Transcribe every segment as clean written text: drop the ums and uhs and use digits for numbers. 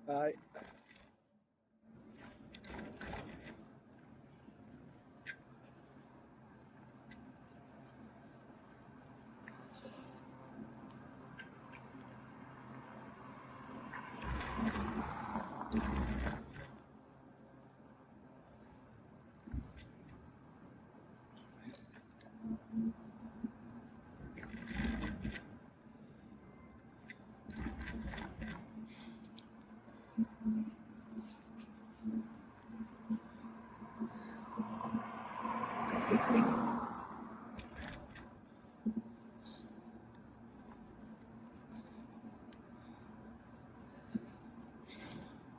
Aye.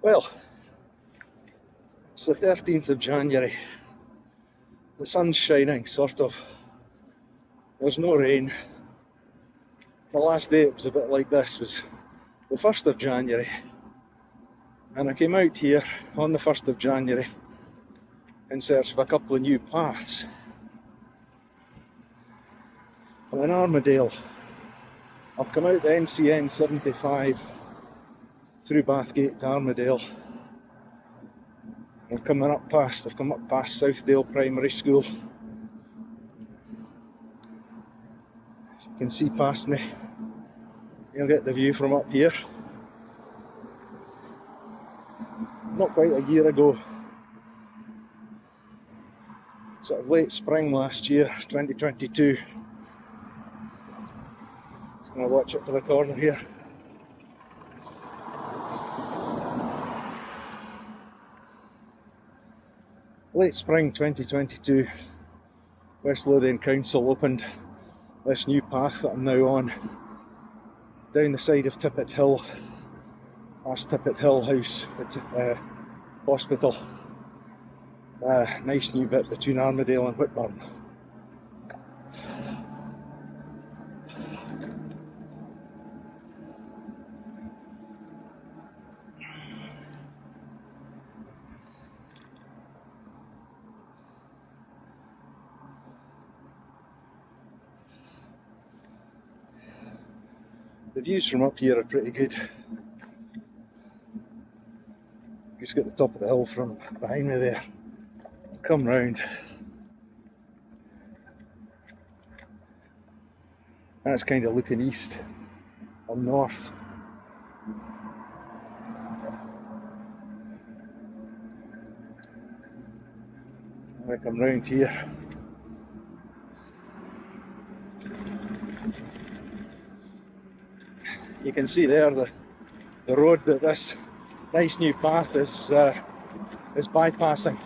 Well, it's the 13th of January. The sun's shining, sort of. There's no rain. The last day it was a bit like this was the 1st of January. And I came out here on the 1st of January in search of a couple of new paths. I'm in Armadale. I've come out the NCN 75 through Bathgate to Armadale. I've come up past Southdale Primary School. You can see past me. You'll get the view from up here. Not quite a year ago, sort of late spring last year, 2022. Just going to watch it for the corner here. Late spring 2022, West Lothian Council opened this new path that I'm now on, down the side of Tippett Hill, past Tippett Hill House, the hospital. Nice new bit between Armadale and Whitburn. The views from up here are pretty good. Just got the top of the hill from behind me there. Come round. That's kind of looking east or north. I come round here. You can see there the road that this nice new path is bypassing.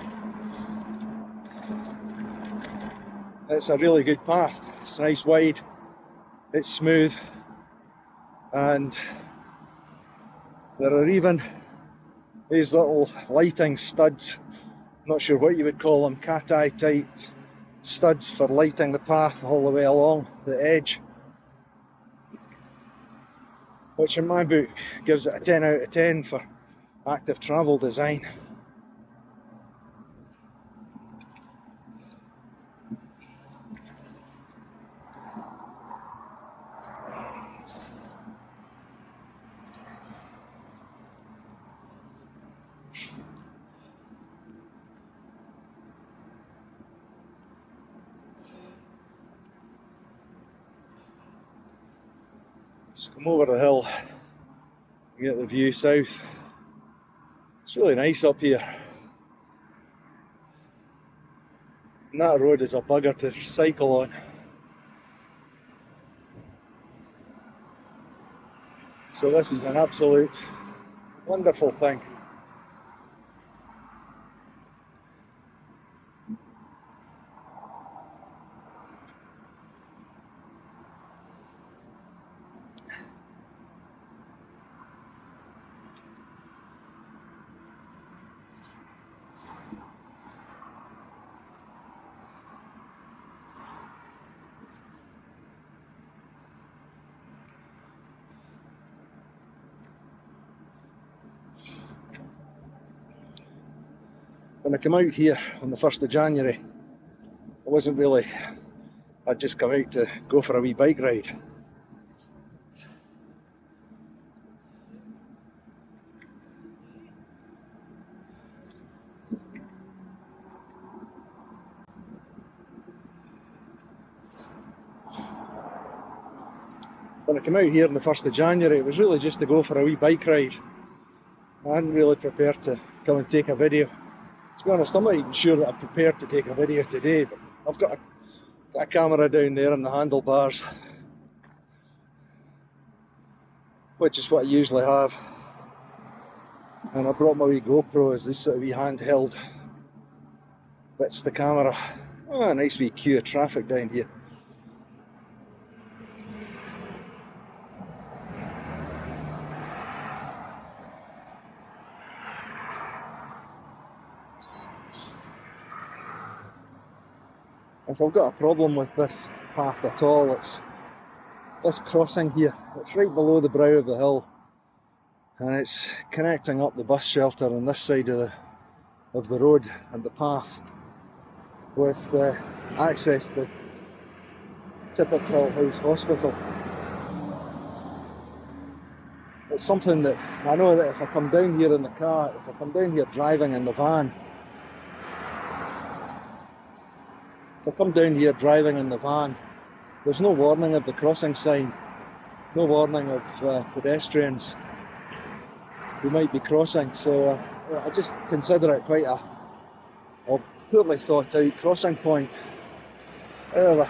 It's a really good path. It's nice, wide, it's smooth, and there are even these little lighting studs, not sure what you would call them, cat-eye type studs for lighting the path all the way along the edge, which in my book gives it a 10 out of 10 for active travel design. Let's come over the hill and get the view south. It's really nice up here. And that road is a bugger to cycle on. So this is an absolute wonderful thing. When I came out here on the 1st of January, I'd just come out to go for a wee bike ride. when I came out here on the 1st of January, it was really just to go for a wee bike ride. I hadn't really prepared to come and take a video. To be honest, I'm not even sure that I'm prepared to take a video today, but I've got a camera down there on the handlebars, which is what I usually have. And I brought my wee GoPro as this sort of wee handheld bits the camera. Oh, a nice wee queue of traffic down here. If I've got a problem with this path at all, it's this crossing here. It's right below the brow of the hill, and it's connecting up the bus shelter on this side of the road and the path with access to Tippett Hill House Hospital. It's something that I know that if I come down here in the car, if I come down here driving in the van, there's no warning of the crossing sign, no warning of pedestrians who might be crossing, so I just consider it quite a poorly thought out crossing point. However,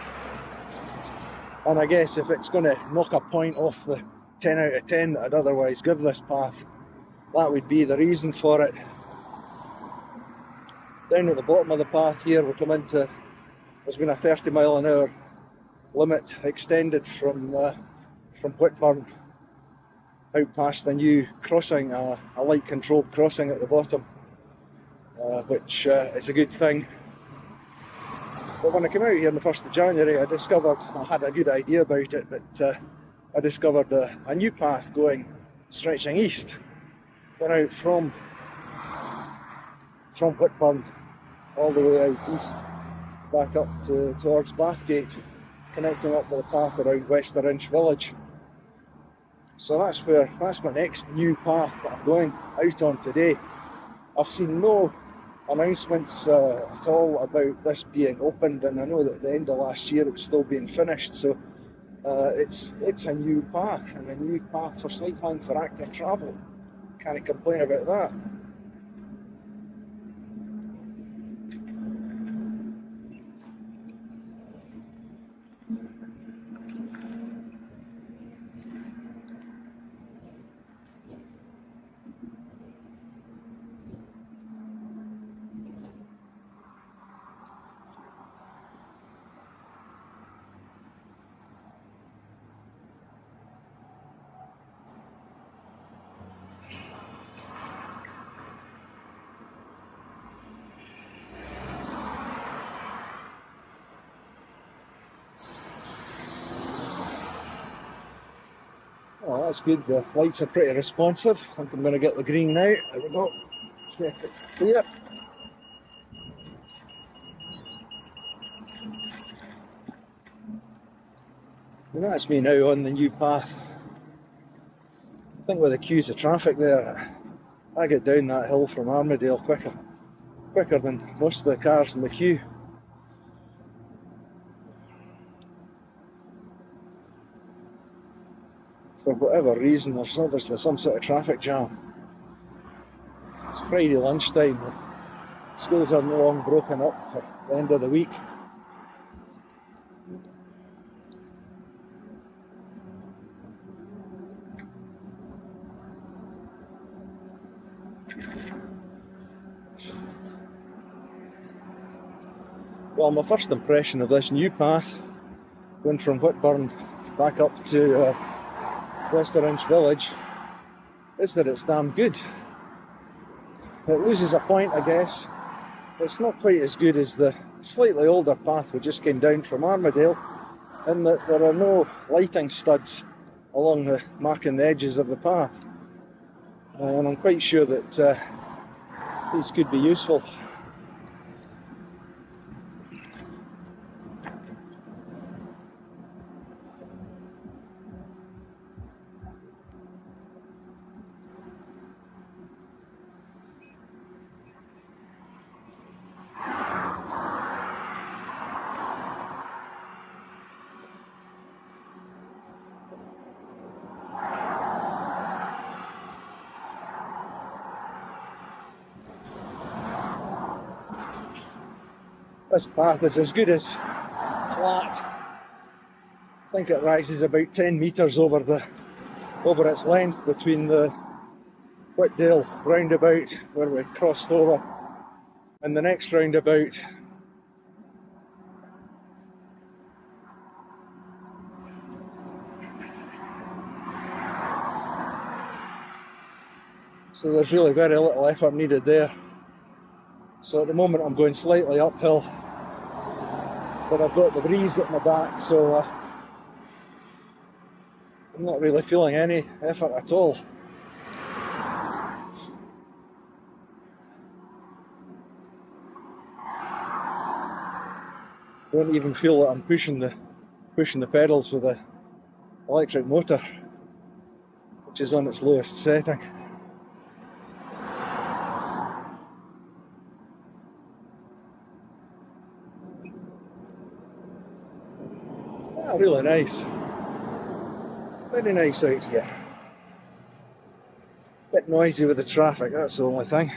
and I guess if it's going to knock a point off the 10 out of 10 that I'd otherwise give this path, that would be the reason for it. Down at the bottom of the path here, we come into, there's been a 30 mile an hour limit extended from Whitburn out past the new crossing, a light controlled crossing at the bottom, which is a good thing. But when I came out here on the 1st of January, I discovered, I had a good idea about it, but I discovered a new path stretching east, going out from Whitburn all the way out east, back up towards Bathgate, connecting up with the path around West Lothian village. So that's my next new path that I'm going out on today. I've seen no announcements at all about this being opened, and I know that at the end of last year it was still being finished, so it's a new path, and a new path for cycling, for active travel. Can't complain about that. Oh, that's good. The lights are pretty responsive. I think I'm going to get the green now. There we go. Check it's clear. And that's me now on the new path. I think with the queues of traffic there, I get down that hill from Armadale quicker than most of the cars in the queue. For whatever reason, there's obviously some sort of traffic jam. It's Friday lunchtime. The schools are no long broken up for the end of the week. Well, my first impression of this new path, going from Whitburn back up to West Lothian village, is that it's damn good. It loses a point, I guess. It's not quite as good as the slightly older path we just came down from Armadale, in that there are no lighting studs along marking the edges of the path. And I'm quite sure that these could be useful. This path is as good as flat. I think it rises about 10 metres over its length between the Whitdale roundabout where we crossed over and the next roundabout. So there's really very little effort needed there. So at the moment I'm going slightly uphill, but I've got the breeze at my back, so I'm not really feeling any effort at all. Don't even feel that I'm pushing the pedals with the electric motor, which is on its lowest setting. Really nice. Very nice out here. Bit noisy with the traffic, that's the only thing.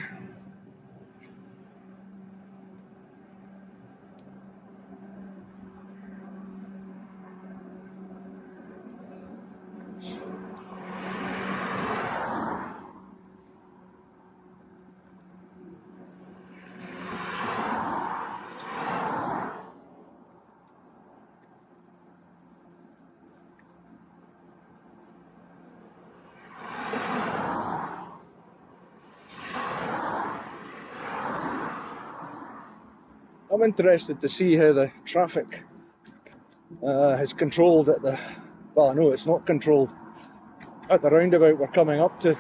I'm interested to see how the traffic is controlled at the, well, no, it's not controlled, at the roundabout we're coming up to.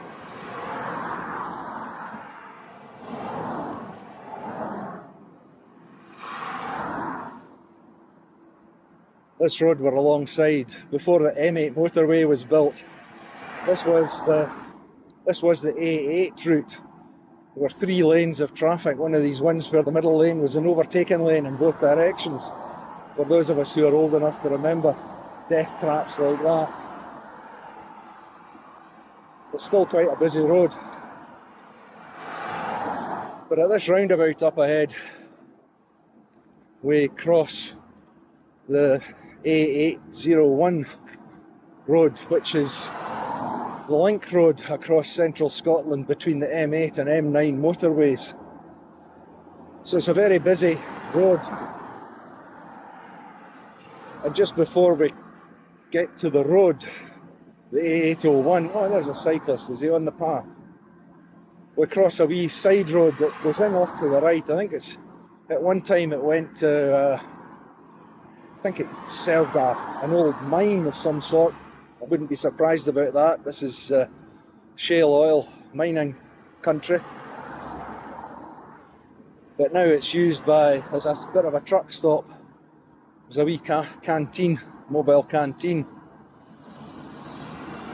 This road we're alongside, before the M8 motorway was built, this was the A8 route. There were 3 lanes of traffic, one of these ones where the middle lane was an overtaken lane in both directions. For those of us who are old enough to remember death traps like that. It's still quite a busy road. But at this roundabout up ahead, we cross the A801 road, which is the link road across central Scotland between the M8 and M9 motorways. So it's a very busy road. And just before we get to the road, the A801, oh, there's a cyclist, is he on the path? We cross a wee side road that goes in off to the right. I think it's, at one time it went to, I think it served an old mine of some sort. I wouldn't be surprised about that. This is shale oil mining country. But now it's used as a bit of a truck stop. There's a wee canteen, mobile canteen.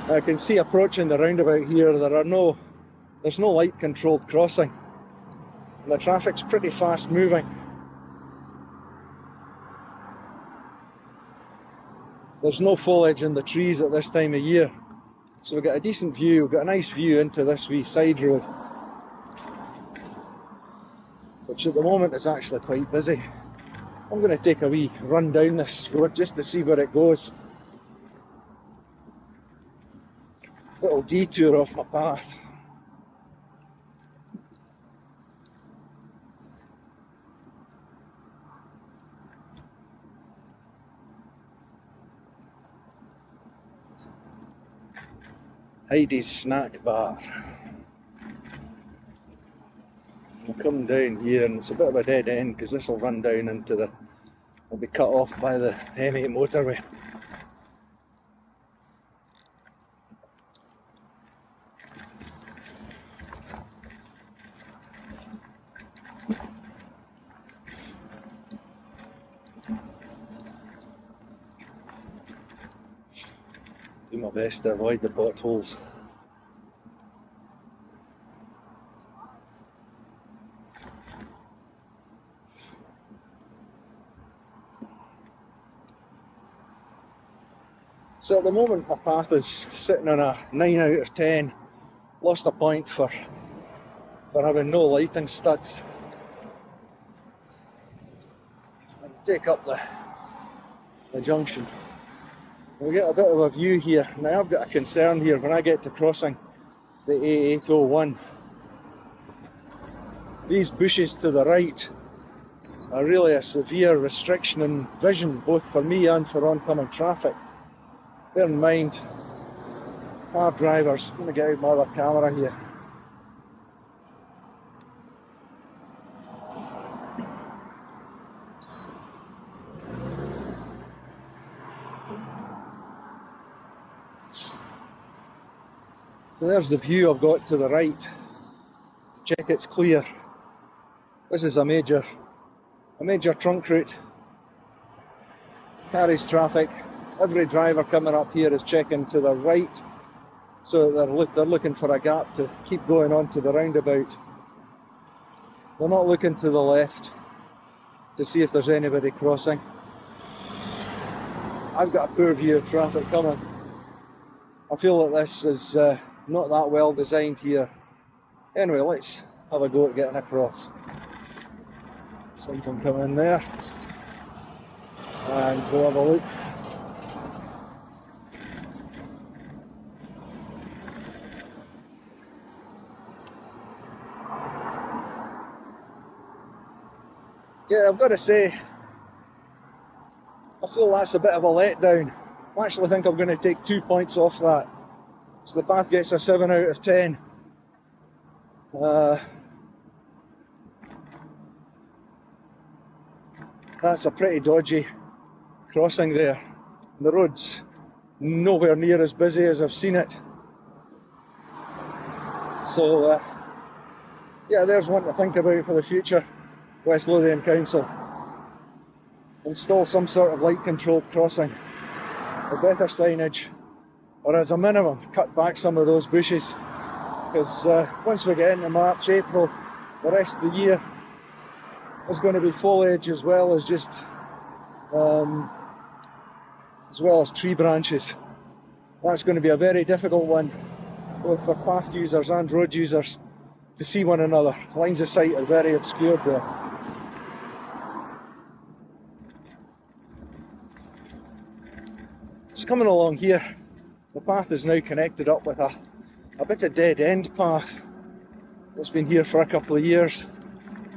I can see approaching the roundabout here, there's no light controlled crossing. And the traffic's pretty fast moving. There's no foliage in the trees at this time of year, so we've got a decent view, we've got a nice view into this wee side road, which at the moment is actually quite busy. I'm going to take a wee run down this road just to see where it goes. Little detour off my path. Heidi's snack bar. We'll come down here, and it's a bit of a dead end because this will run down into will be cut off by the M8 motorway. Do my best to avoid the potholes. So at the moment my path is sitting on a 9 out of 10. Lost a point for having no lighting studs. take up the junction. We get a bit of a view here. Now I've got a concern here when I get to crossing the A801. These bushes to the right are really a severe restriction in vision, both for me and for oncoming traffic. Bear in mind, car drivers, I'm going to get out my other camera here. So there's the view I've got to the right, to check it's clear. This is a major trunk route, carries traffic. Every driver coming up here is checking to the right, so they're looking for a gap to keep going on to the roundabout. They're not looking to the left to see if there's anybody crossing. I've got a poor view of traffic coming. I feel that this is not that well designed here. Anyway, let's have a go at getting across. Something coming there, and we'll have a look. Yeah, I've got to say, I feel that's a bit of a letdown. I actually think I'm going to take 2 points off that. So the path gets a 7 out of 10. That's a pretty dodgy crossing there. The road's nowhere near as busy as I've seen it. So, yeah, there's one to think about for the future. West Lothian Council. Install some sort of light-controlled crossing, or better signage, or as a minimum, cut back some of those bushes. Because once we get into March, April, the rest of the year, there's going to be foliage as well as just, tree branches. That's going to be a very difficult one, both for path users and road users, to see one another. Lines of sight are very obscured there. So coming along here, the path is now connected up with a bit of dead end path that's been here for a couple of years.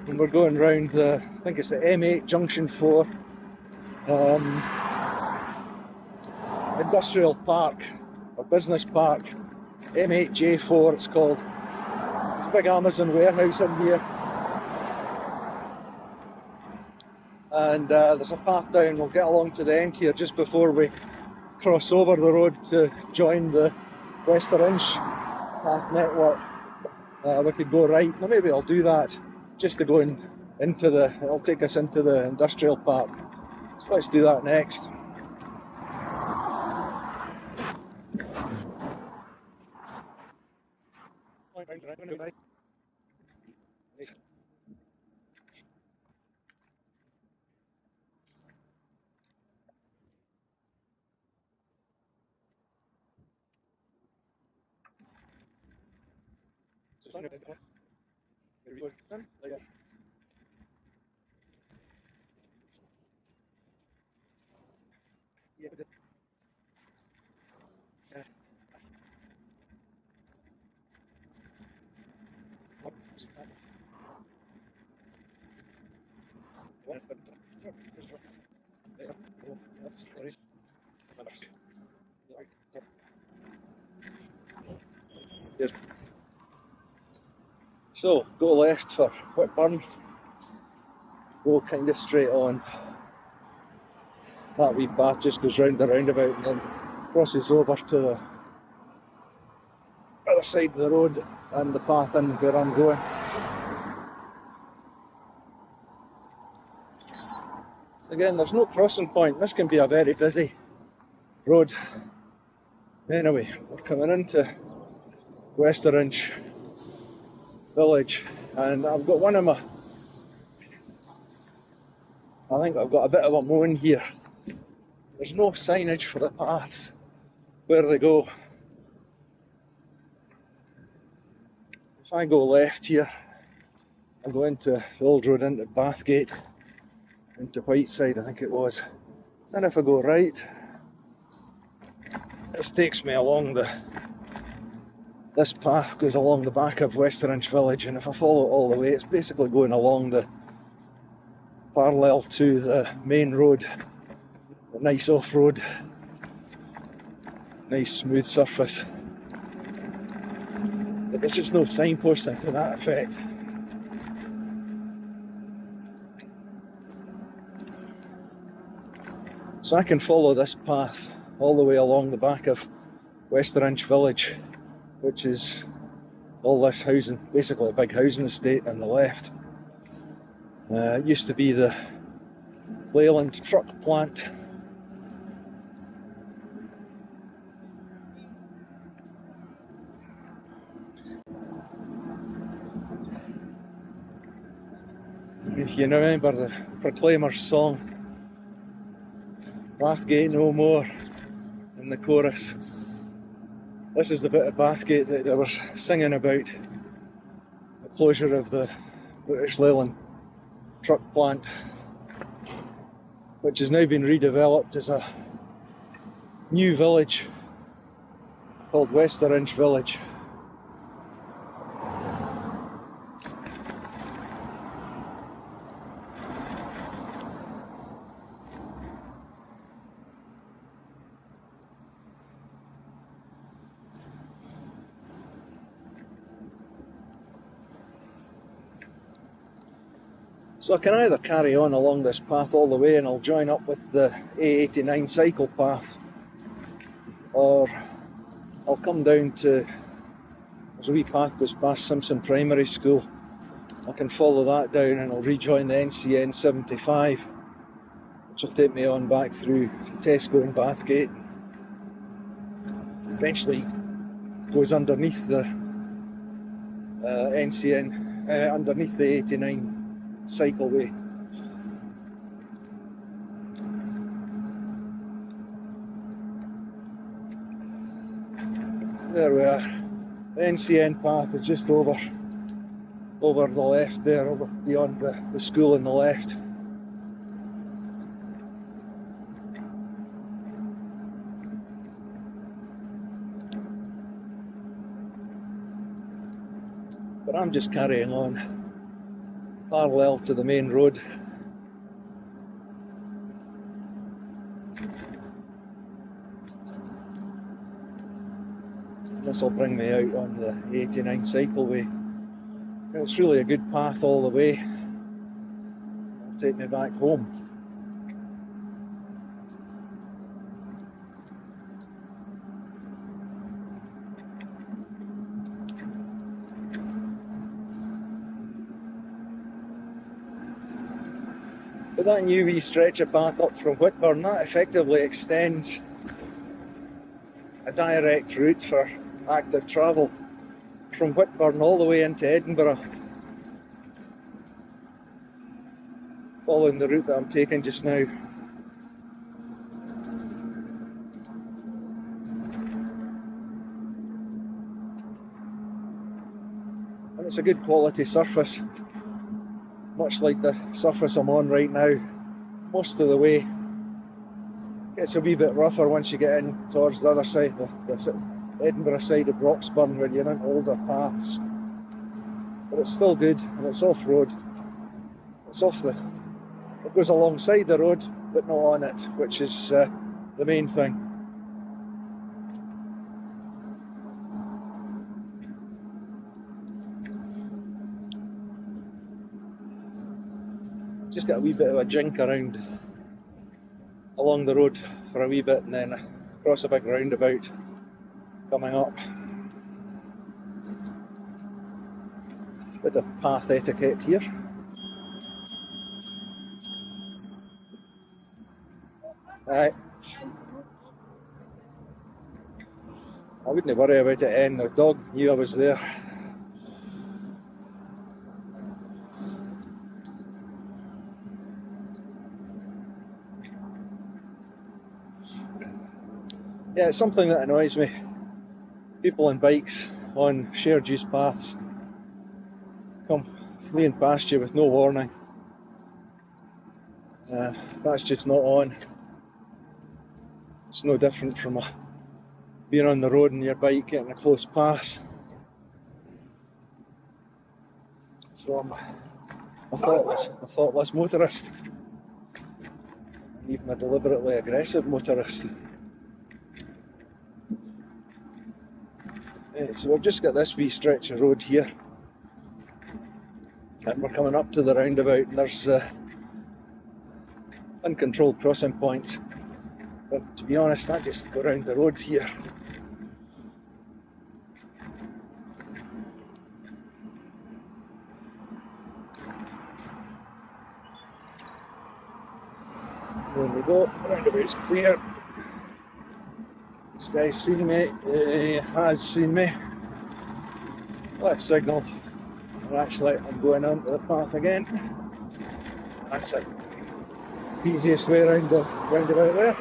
And we're going round I think it's the M8 Junction 4 Industrial Park, or Business Park, M8J4 it's called. There's a big Amazon warehouse in here. And there's a path down. We'll get along to the end here just before we cross over the road to join the Western Inch path network. We could go right. Now maybe I'll do that just to go into it'll take us into the industrial park. So let's do that next. So, go left for Whitburn, go kind of straight on. That wee path just goes round the roundabout and then crosses over to the other side of the road and the path in where I'm going. So again, there's no crossing point. This can be a very busy road. Anyway, we're coming into Western Inch village, and I've got I think I've got a bit of a moan here. There's no signage for the paths, where they go. If I go left here, I go into the old road into Bathgate. into Whiteside, I think it was. And if I go right, this takes me along this path goes along the back of Westerange village, and if I follow it all the way, it's basically going along the parallel to the main road, a nice off-road, nice smooth surface. But there's just no signposting to that effect. So I can follow this path all the way along the back of Westerange village, which is all this housing, basically a big housing estate on the left. It used to be the Leyland truck plant. If you remember the Proclaimers song, Bathgate no more, in the chorus. This is the bit of Bathgate that they were singing about, the closure of the British Leyland truck plant, which has now been redeveloped as a new village called Westerange Village. So I can either carry on along this path all the way and I'll join up with the A89 cycle path, or I'll come down to, there's a wee path goes past Simpson Primary School, I can follow that down and I'll rejoin the NCN 75, which will take me on back through Tesco and Bathgate. Eventually goes underneath the NCN, underneath the 89 Cycleway. There we are. The NCN path is just over the left there, over beyond the school on the left. But I'm just carrying on parallel to the main road. This will bring me out on the 89 Cycleway. And it's really a good path all the way. It'll take me back home. But that new wee stretch of path up from Whitburn, that effectively extends a direct route for active travel from Whitburn all the way into Edinburgh, following the route that I'm taking just now. And it's a good quality surface, much like the surface I'm on right now, most of the way. It's a wee bit rougher once you get in towards the other side, the Edinburgh side of Broxburn, where you're in older paths. But it's still good, and it's off-road. It goes alongside the road, but not on it, which is the main thing. Just got a wee bit of a jink around along the road for a wee bit, and then across a big roundabout coming up. Bit of path etiquette here. Aye. I wouldn't worry about it, and the dog knew I was there. Yeah, it's something that annoys me. People on bikes on shared use paths come fleeing past you with no warning. That's just not on. It's no different from being on the road in your bike, getting a close pass. So I'm a thoughtless motorist, even a deliberately aggressive motorist. So we've just got this wee stretch of road here, and we're coming up to the roundabout, and there's uncontrolled crossing points. But to be honest, I just go round the road here. There we go, roundabout's clear. This guy's seen me, he has seen me. Left signal. And actually, I'm going onto the path again. That's it. Easiest way around the roundabout there.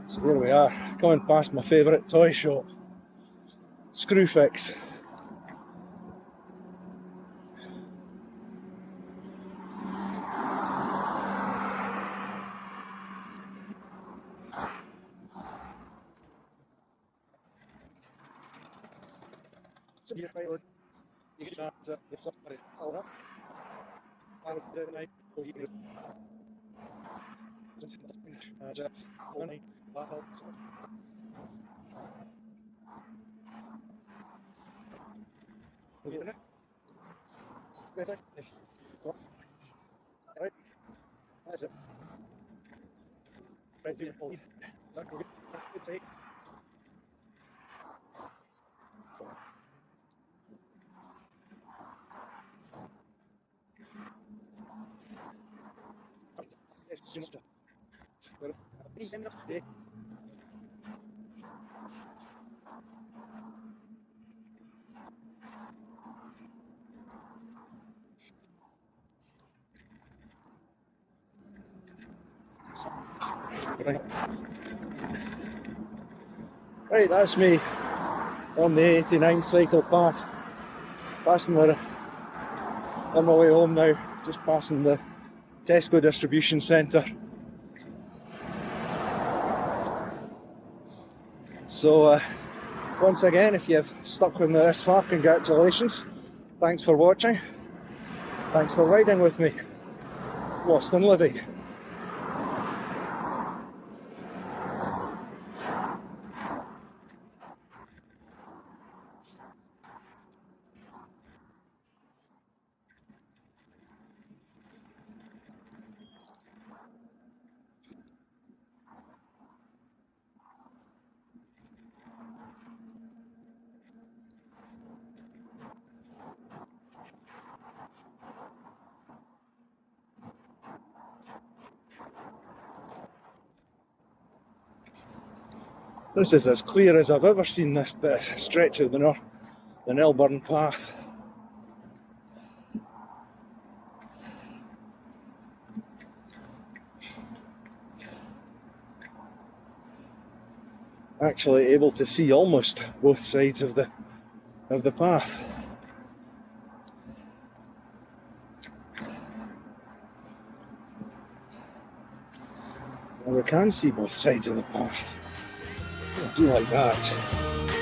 So there we are, coming past my favourite toy shop, Screwfix. Right, that's it. Right, Right, that's me on the 89 cycle path, on my way home now, just passing the Tesco distribution centre. So once again, if you've stuck with me this far, congratulations. Thanks for watching. Thanks for riding with me. Lost and living. This is as clear as I've ever seen this stretch of the Nell Burn Path. Actually able to see almost both sides of the path. Well, we can see both sides of the path. I do like that.